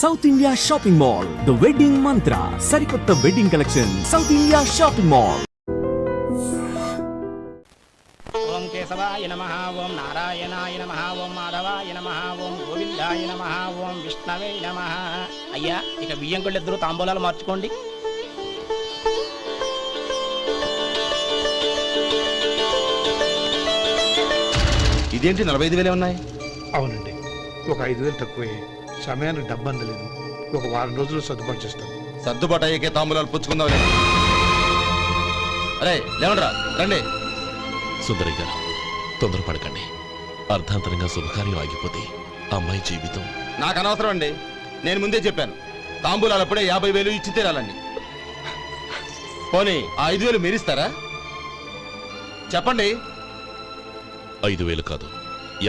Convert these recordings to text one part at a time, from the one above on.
South India shopping mall, the wedding Mantra, సరికొత్త wedding collection, south India shopping mall. ఓం కేశవాయ నమః, ఓం నారాయణాయ నమః, ఓం మాధవాయ నమః, ఓం గోవిందాయ నమః, ఓం విష్ణవే నమః. అయ్యా, ఇక బియ్యం కొళ్ళిద్దరూ తాంబూలాలు మార్చుకోండి. ఇదేంటి 45,000 ఉన్నాయి? అవునండి, ఒక 5,000 తక్కువే. సమయానికి డబ్బు అందలేదు. ఒక వారం రోజులు సర్దుబాటు చేస్తాం. సర్దుబాటు అయ్యేకే తాంబూలాలు పుచ్చుకుందాం. అరే లేవండ్రా, రండి. సుందరి గారు, తొందరపడకండి. అర్ధాంతరంగా శుభకార్యం ఆగిపోతే అమ్మాయి జీవితం. నాకు అనవసరం అండి. నేను ముందే చెప్పాను, తాంబూలాలు అప్పుడే 50,000 ఇచ్చి తీరాలండి. పోనీ ఆ 5,000 మీరిస్తారా? చెప్పండి. 5,000 కాదు,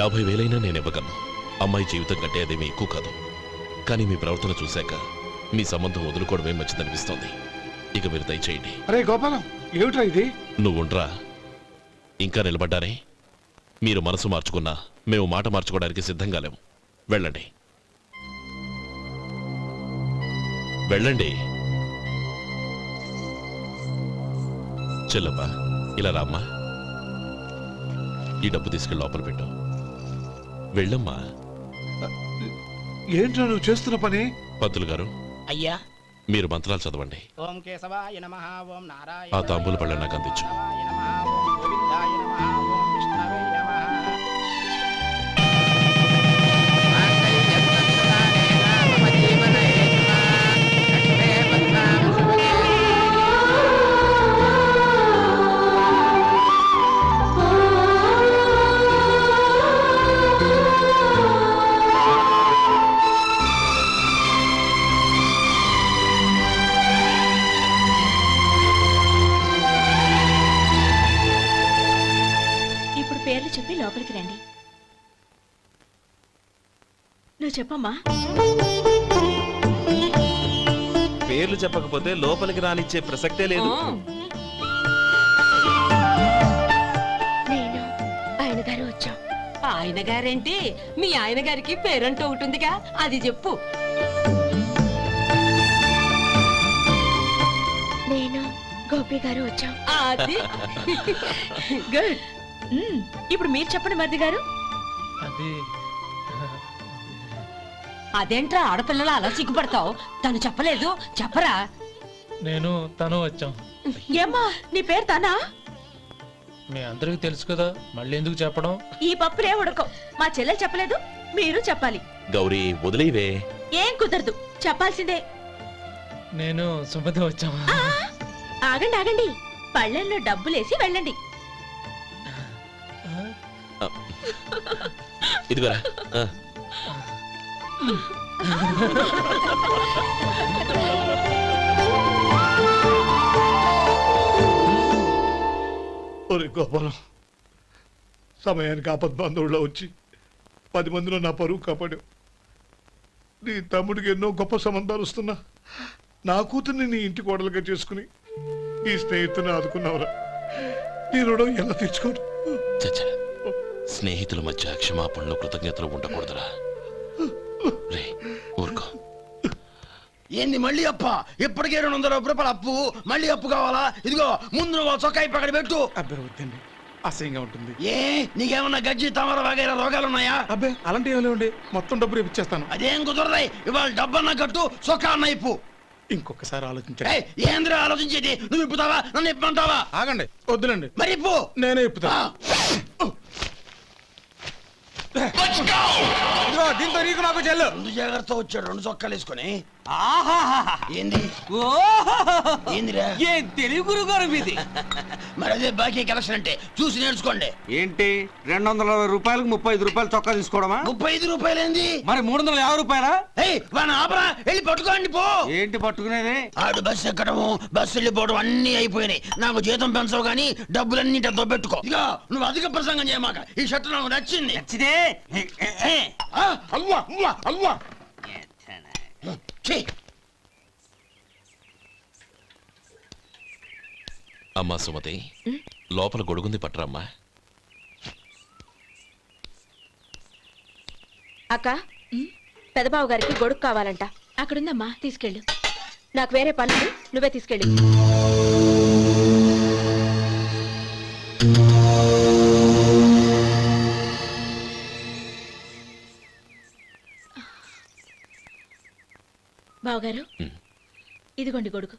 50,000 నేను ఇవ్వగలను. అమ్మాయి జీవితం కంటే అదేమీ ఎక్కువ కాదు. కానీ మీ ప్రవర్తన చూశాక మీ సంబంధం వదులుకోవడమే మంచిదనిపిస్తోంది. ఇక మీరు దయచేయండి. అరే గోపాలం, ఏమిట్రా ఇది? నువ్వుండ్రా. ఇంకా నిలబడ్డారే? మీరు మనసు మార్చుకున్నా మేము మాట మార్చుకోవడానికి సిద్ధంగా లేము. వెళ్ళండి, వెళ్ళండి. చెల్లప్ప, ఇలా రామ్మా. ఈ డబ్బు తీసుకెళ్ళి లోపల పెట్టు. వెళ్ళమ్మా. ఏంట్రా నువ్వు చేస్తున్న పని? పంతులు గారు, అయ్యా, మీరు మంత్రాలు చదవండి. ఓం కేశవాయ నమః, ఓం నారాయణ. ఆ తాంబూల పళ్ళ నాకు అందించు. ఓం గోవిందాయ నమః, ఓం విష్ణవే నమః. పేర్లు చెప్పి లోపలికి రండి. నువ్వు చెప్పమ్మా. పేర్లు చెప్పకపోతే లోపలికి రానిచ్చే ప్రసక్తే లేదు. నేను ఆయన గారు వచ్చాం. ఆయన గారేంటి? మీ ఆయన గారికి పేరంటూ ఉంటుందిగా, అది చెప్పు. నేను గోపి గారు వచ్చాం. అది గుడ్. ఇప్పుడు మీరు చెప్పండి మరిది గారు. అదేంట్రా ఆడపిల్లలు అలా సిగ్గుపడతావు? తను చెప్పలేదు, చెప్పరా? నేను తను వచ్చాం. ఏమ్మా, నీ పేరు తనా? మీ అందరికి తెలుసు కదా, మళ్ళీ ఎందుకు చెప్పడం? ఈ పప్పులే ఉడకం. మా చెల్లెలు చెప్పలేదు, మీరు చెప్పాలి. గౌరీ, వదిలేవే. ఏం కుదరదు, చెప్పాల్సిందే. నేను సుమతి వచ్చాం. ఆగండి ఆగండి, పళ్ళెల్లో డబ్బులేసి వెళ్ళండి. ఇదిగోరా. ఒరే గోపాలం, సమయానికి ఆపద్బాంధవుల్లో వచ్చి 10 మందిలో నా పరువు కాపాడావు. నీ తమ్ముడికి ఎన్నో గొప్ప సంబంధాలు వస్తున్నా నా కూతుర్ని నీ ఇంటి కోడలుగా చేసుకుని ఈ స్నేహితుని ఆదుకున్నావురా. నీ రుణం ఎలా తీర్చుకోరు? చచ్చా, స్నేహితుల మధ్య క్షమాపణలు కృతజ్ఞతలు ఉండకూడదురా. రే, ఊరుకో. ఏంది మళ్ళీ అప్ప? ఇప్పటికే 200 రూపాయల అప్పు, మళ్ళీ అప్పు కావాలా? ఇదిగో ముందు నువ్వు చొక్కా పక్కన పెట్టు. అబ్బే వద్దండి, అసహ్యంగా ఉంటుంది. ఏ నీకేమన్నా గజ్జి తమర వగైరా రోగాలున్నాయా? అబ్బే అలాంటి ఏం లేవండి, మొత్తం డబ్బు రేపు ఇచ్చేస్తాను. అదేం కుదరదాయి. ఇవాళ డబ్బన్నా కట్టు, చొక్కా అన్న ఇప్పు. ఇంకొకసారి ఆలోచించండి. ఏంద్రా ఆలోచించేది? నువ్వు ఇప్పుతావా, నన్ను ఇప్పమంటావా? ఆగండి, వద్దులండి. మరి ఇప్పు. నేనే ఇప్పుతా. దీంతో నీకు నాకు చెల్లు. ముందు జాగ్రత్త వచ్చాడు 2 చొక్కాలు వేసుకొని. ఏంది ఏందిరా? ఏం తెలుగు గురుగారు మీది? మరి అదే బాకీ కలెక్షన్ అంటే చూసి నేర్చుకోండి. ఏంటి 220 రూపాయలకు 35 రూపాయలు చొక్కా తీసుకోవడమా? 35 రూపాయలు ఏంది? మరి 350 రూపాయలా? వాడిని ఆపరా, వెళ్ళి పట్టుకోండి పో. ఏంటి పట్టుకునేది? ఆడు బస్సు ఎక్కడము, బస్సు వెళ్ళిపోవడం అన్ని అయిపోయినాయి. నాకు జీతం పెంచవు గానీ డబ్బులన్నీ పెట్టుకో. ఇక నువ్వు అధిక ప్రసంగం చేయమాక. ఈ షర్ట్ నాకు నచ్చింది. నచ్చితే అవ్వా అవ్వా అవ్వా. అమ్మా సుమతి, లోపల గొడుగుంది, పట్టరమ్మా. అక్క, పెదబాబు గారికి గొడుగు కావాలంట. అక్కడుందమ్మా, తీసుకెళ్ళు. నాకు వేరే పనులు, నువ్వే తీసుకెళ్ళు. బావగారు, ఇదిగోండి గొడుగు.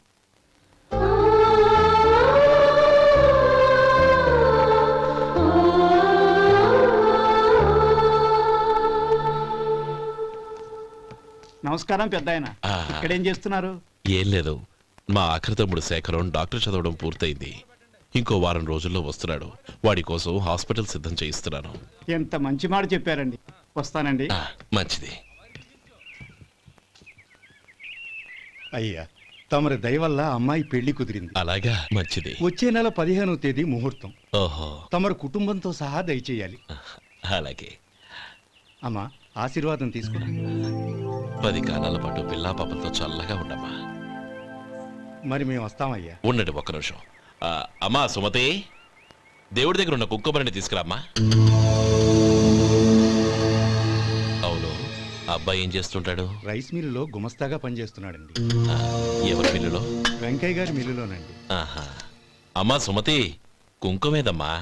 నమస్కారం పెద్ద ఆయన. ఆ. ఇక్కడేం చేస్తున్నారు? ఏం లేదు, మా ఆఖరి తమ్ముడు శేఖరం డాక్టర్ చదవడం పూర్తయింది. ఇంకో వారం రోజుల్లో వస్తున్నాడు. వాడి కోసం హాస్పిటల్ సిద్ధం చేయిస్తున్నాను. ఎంత మంచి మాట చెప్పారండి. వస్తానండి. మంచిది. అయ్యా, తమరి దయ వల్ల అమ్మాయి పెళ్లి కుదిరింది. అలాగా, మంచిది. వచ్చే నెల 15వ తేదీ ముహూర్తం. ఓహో, తమరు కుటుంబంతో సహా దయచేయాలి. అలాగే. అమ్మా, ఆశీర్వాదం తీసుకురా. 10 కాలాల పాటు పిల్లా పాపలతో చల్లగా ఉండమ్మా. మరి మేము వస్తామయ్యా. ఉండండి ఒక్క నిమిషం. అమ్మా సుమతి, దేవుడి దగ్గర ఉన్న కుక్కమరిని తీసుకురామ్మా. అవును, అబ్బాయి ఏం చేస్తుంటాడు? రైస్ మిల్లులో గుమస్తాగా పనిచేస్తున్నాడండి. ఎవరి మిల్లులో? వెంకయ్య గారి మిల్లులోనండి. ఆహా. అమ్మా సుమతి, కుంకుమేదమ్మా?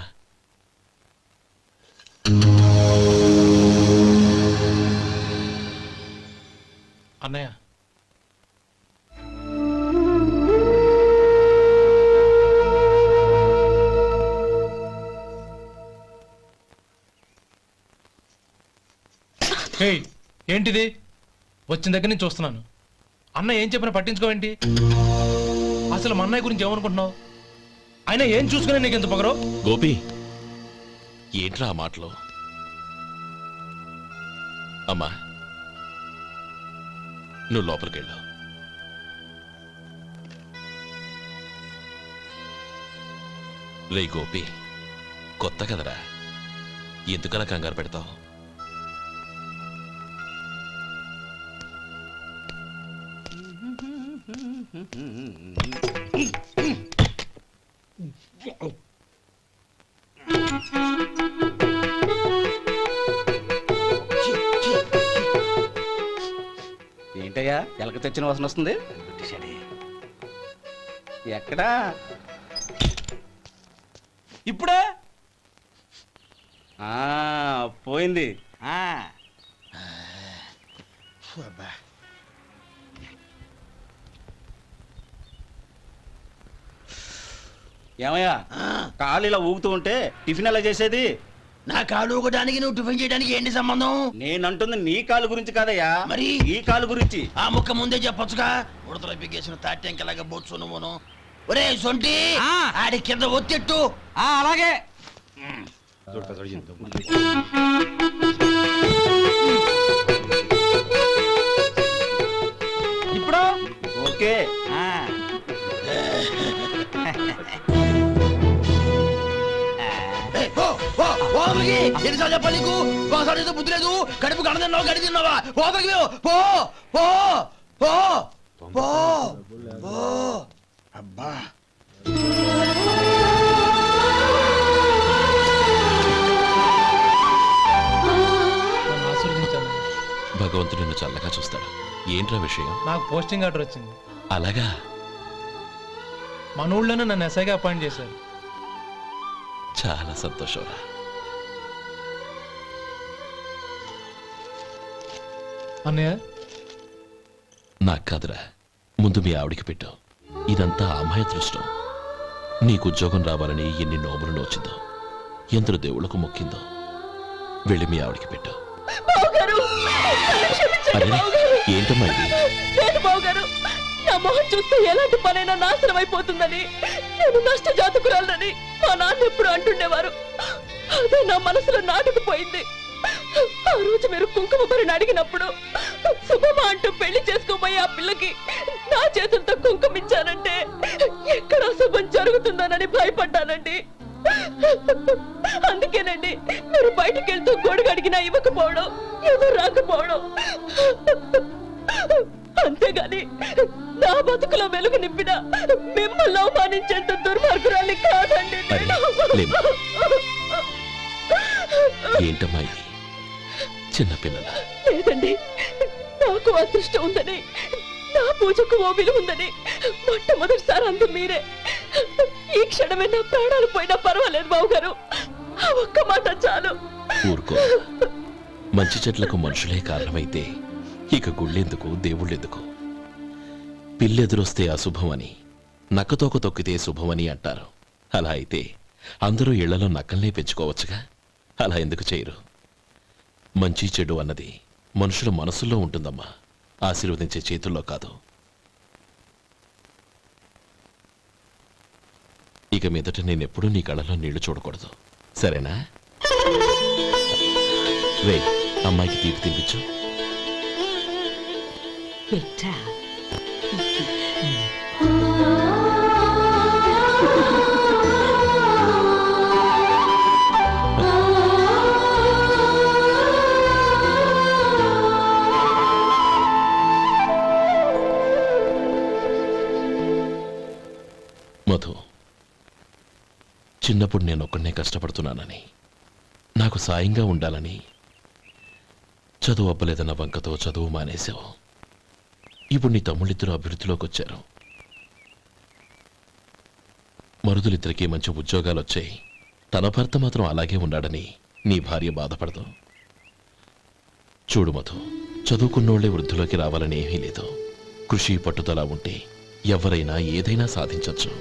అన్నయ్య, ఏయ్, ఏంటిది? వచ్చిన దగ్గర నుంచి చూస్తున్నాను. అన్న ఏం చెప్పినా పట్టించుకోవేంటి? అసలు మా అన్నయ్య గురించి ఏమనుకుంటున్నావు? ఆయన ఏం చూసుకునే నీకు ఎంత పొగరు? గోపి, ఏంట్రా ఆ మాటలు? అమ్మా, నువ్వు లోపలికెళ్ళు. రే గోపి, కొత్త కదరా, ఎందుకలా కంగారు పెడతావు? ఏంటయ్యా, ఎలక తెచ్చిన వాసన వస్తుంది? ఎక్కడా? ఇప్పుడే పోయింది. ఏమయ్యా, కాలు ఇలా ఊగుతూ ఉంటే టిఫిన్ ఎలా చేసేది? నా కాలు ఊగడానికి నువ్వు టిఫిన్ చేయడానికి ఏంటి సంబంధం? నేనంటుంది నీ కాలు గురించి కాదయ్యా, మరి ఈ కాలు గురించి. ఆ ముక్క ముందే చెప్పొచ్చుగా. ఉడతలో బిగ్గేసిన తాట్యంకలాగా బొచ్చు నువ్వును. ఒరే సొంటి, ఆడి కింద ఒత్తెట్టు. అలాగే. ఇప్పుడు ఓకే. ఎన్నిసార్లు చెప్పాలి నీకు? ఒకసారి బుద్ధి లేదు. కడుపు గడ తిన్నావు, గడి తిన్నావా? పోతలకి పో పో పో పో పో. అబ్బా, నన్ను ఆశీర్వదించాను. భగవంతుడు నిన్ను చల్లగా చూస్తాడు. ఏంట్రా విషయం? నాకు పోస్టింగ్ ఆర్డర్ వచ్చింది. అలాగా? మన ఊళ్ళోనే నన్ను ఎస్ఐగా అపాయింట్ చేశారు. చాలా సంతోషంరా. అన్నయ్య, నాకు కాదురా, ముందు మీ ఆవిడికి పెట్టు. ఇదంతా అమ్మాయి అదృష్టం. నీకు ఉద్యోగం రావాలని ఎన్ని నోములు నోచిందో, ఎందరు దేవుళ్లకు మొక్కిందో. వెళ్ళి మీ ఆవిడికి పెట్టు. అరే, ఏంటమ్మా ఇది? లేదు బావగారు, నా మొహం చూస్తే ఎలాంటి పనైనా నాశనం అయిపోతుందని, నేను నష్ట జాతకురాలని మా నాన్న ఎప్పుడు అంటుండేవారు. అదే నా మనసులో నాటుకుపోయింది. ఆ రోజు మీరు కుంకుమ భరిని అడిగినప్పుడు శుభమా అంటూ పెళ్లి చేసుకోబోయే ఆ పిల్లకి నా చేతులతో కుంకుమ ఇచ్చానంటే ఎక్కడ శుభం జరుగుతుందోనని భయపడ్డానండి. అందుకేనండి మీరు బయటికి వెళ్తూ గొడుగు అడిగినా ఇవ్వకపోవడం, ఎవరు రాకపోవడం. అంతేగాని నా బతుకులో వెలుగు నింపిన మిమ్మల్ని అవమానించేంత దుర్మార్గురాలి కాదండి. ఏంటమ్మా ఇది? చిన్నపిల్లల? లేదండి, నాకు అదృష్టం ఉందని పూజకు ఓ విలువ ఉందని మొట్టమొదటిసారి అందు మీరే. ఈ క్షణమే నా ప్రాణాలు పోయినా పర్వాలేదు బావగారు, ఆ ఒక్క మాట చాలు. ఊరుకో. మంచి చెట్లకు మనుషులే కారణమైతే ఇక గుళ్ళెందుకు దేవుళ్ళెందుకు? పిల్లెదురొస్తే అశుభమని, నక్కతోక తొక్కితే శుభమని అంటారు. అలా అయితే అందరూ ఇళ్లలో నక్కల్నే పెంచుకోవచ్చుగా. అలా ఎందుకు చేయరు? మంచి చెడు అన్నది మనుషుల మనసుల్లో ఉంటుందమ్మా, ఆశీర్వదించే చేతుల్లో కాదు. ఇక మీదట నేనెప్పుడూ నీ కళ్ళలో నీళ్లు చూడకూడదు, సరేనా? రే, అమ్మాయికి తీపి తినిపించు. మిఠా. మధు, చిన్నప్పుడు నేను ఒక్కడనే కష్టపడుతున్నానని, నాకు సాయంగా ఉండాలని చదువు అవ్వలేదన్న వంకతో చదువు మానేశావు. ఇప్పుడు నీ తమ్ముళ్ళిద్దరూ అభివృద్ధిలోకి వచ్చారు. మరుదులిద్దరికీ మంచి ఉద్యోగాలు వచ్చాయి. తన భర్త మాత్రం అలాగే ఉన్నాడని నీ భార్య బాధపడదు. చూడు మధు, చదువుకున్నోళ్లే వృద్ధిలోకి రావాలని ఏమీ లేదు. కృషి పట్టుదల ఉంటే ఎవరైనా ఏదైనా సాధించొచ్చు.